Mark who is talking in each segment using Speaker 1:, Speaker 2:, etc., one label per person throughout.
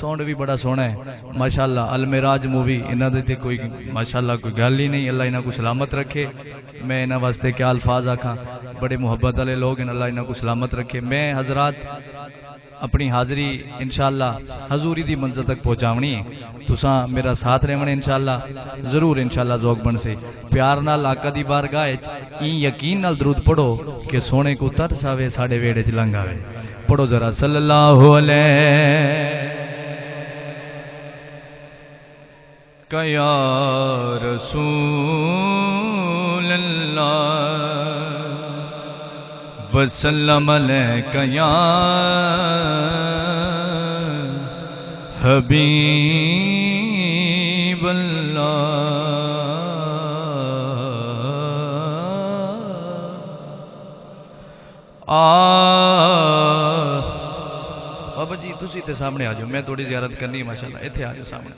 Speaker 1: Sound بھی بڑا سونا ہے ماشاءاللہ. المراج مووی انہاں دے تے کوئی ماشاءاللہ کوئی گل ہی نہیں. اللہ انہاں کو سلامت رکھے. میں انہاں واسطے کیا الفاظ آکھاں, بڑے محبت والے لوگ ہیں. اللہ انہاں کو سلامت رکھے. میں حضرات اپنی حاضری انشاءاللہ حضوری دی منزل تک پہنچاونی ہے. تساں میرا ساتھ رہونے انشاءاللہ ضرور انشاءاللہ ذوق بن سے. پیار نال آقا دی بارگاہ وچ این یقین نال درود پڑھو کہ سونے کو ترس آوے ساڈے ویڑے وچ لنگ آوے. پڑھو ذرا صلی اللہ علیہ یا رسول اللہ وسلم علیک یا حبیب اللہ. بابا جی تسی تے سامنے آ جاؤ, میں تھوڑی زیارت کرنی ہے ماشاءاللہ. ایتھے آ جاؤ سامنے.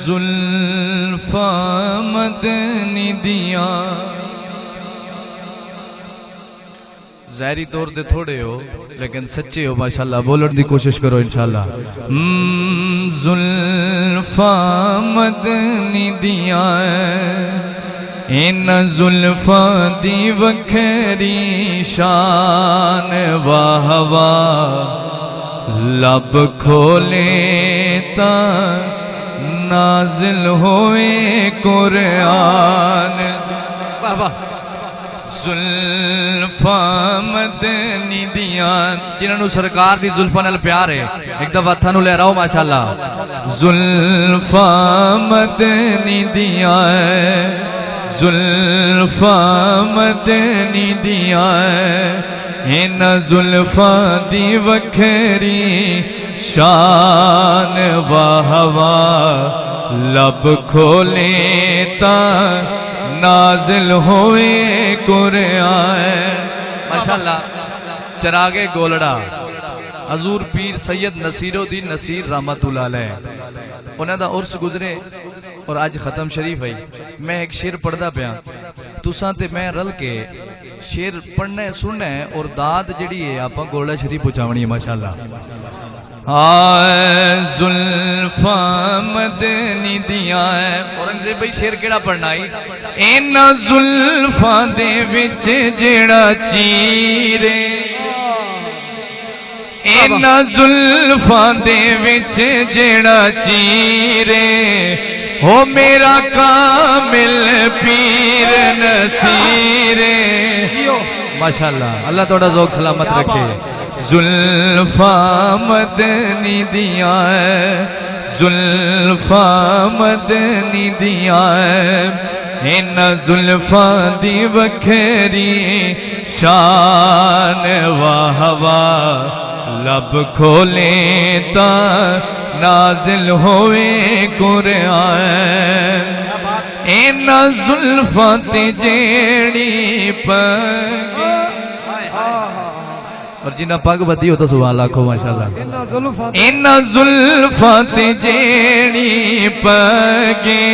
Speaker 1: زلفاں مدنی دیاں ظاہری طور تے تھوڑے ہو لیکن سچے ہو ماشاءاللہ. بولن دی کوشش کرو انشاءاللہ. زلفاں مدنی دیاں ان زلفاں دی وکھری شان واہ واہ لب کھولے تا نازل ہوئے قرآن. زلفاں مدنی دیاں جنہوں سرکار دی زلفاں نال پیار ہے ایک دفعہ تھانو لے رہو ماشاءاللہ. زلفاں مدنی دیاں زلفاں مدنی دیاں ان زلفاں دی وکھری شان واہ واہ لب کھولے تا نازل ہوئے قرآن. ماشاءاللہ چراغے گولڑا حضور پیر سید نصیر الدین نصیر رحمت اللہ علیہ انہاں دا عرس گزرے اور آج ختم شریف ہے. میں ایک شعر پڑھدا پیا تساں تے میں رل کے شعر پڑھنا ہے سننا ہے اور داد جڑی ہے آپاں گولڑا شریف پہنچاونی ہے ماشاءاللہ. زلفاں مدنی دیاں اورنگزیب بھائی شعر کیڑا پڑھنا ہے؟ انہاں زلفاں دے وچ جیڑا چیرے انہاں زلفاں دے وچ جیڑا چیرے ہو میرا کامل پیر نصیرے. ماشاءاللہ اللہ توڑا ذوق سلامت رکھے. زلفاں مدنی دیاں زلفاں مدنی دیاں ان زلفاں دی وکھری شان واہ واہ لب کھولے تا نازل ہوئے قرآن. ان زلفاں تے جیڑی پگ اور جنہ پگ بدی ہو تو سبحان اللہ کھو ماشاءاللہ. ان زلفاں تے جیڑی پگے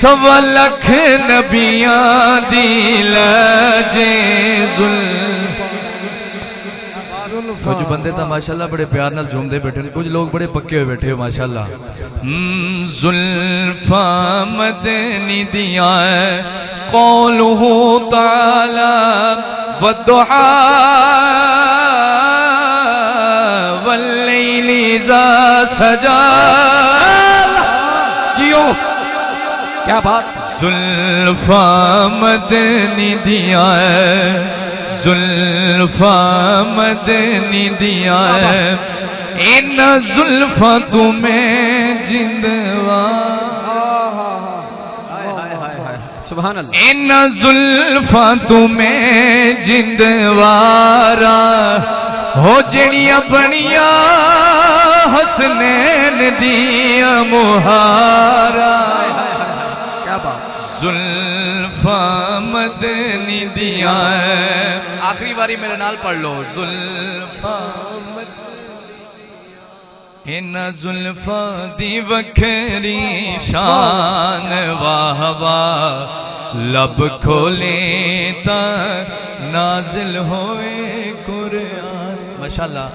Speaker 1: سوا لکھ نبیاں دی لجے کچھ بندے تا ماشاءاللہ بڑے پیار نال جھوم دے بیٹھے کچھ لوگ بڑے پکے ہوئے بیٹھے ہو ماشاءاللہ. زلفاں مدنی دیاں قولہ تعالی والدعاء واللیل اذا سجا. جیو کیا بات. زلفاں مدنی دیاں زلفاں مدنی دیاں ان زلفاں تمہیں جندوا سبحان اللہ. ان زلفاں تمہیں جندوارا ہو جڑیاں بنیاں حسنین دیاں مہارا. کیا بات. زلفاں مدنی دیاں آخری باری میرے نال پڑھ لو. زلفاں ان زلفاں دی وکھری شان واہ واہ لب کھولے تا نازل ہوئے قرآن. ماشاءاللہ.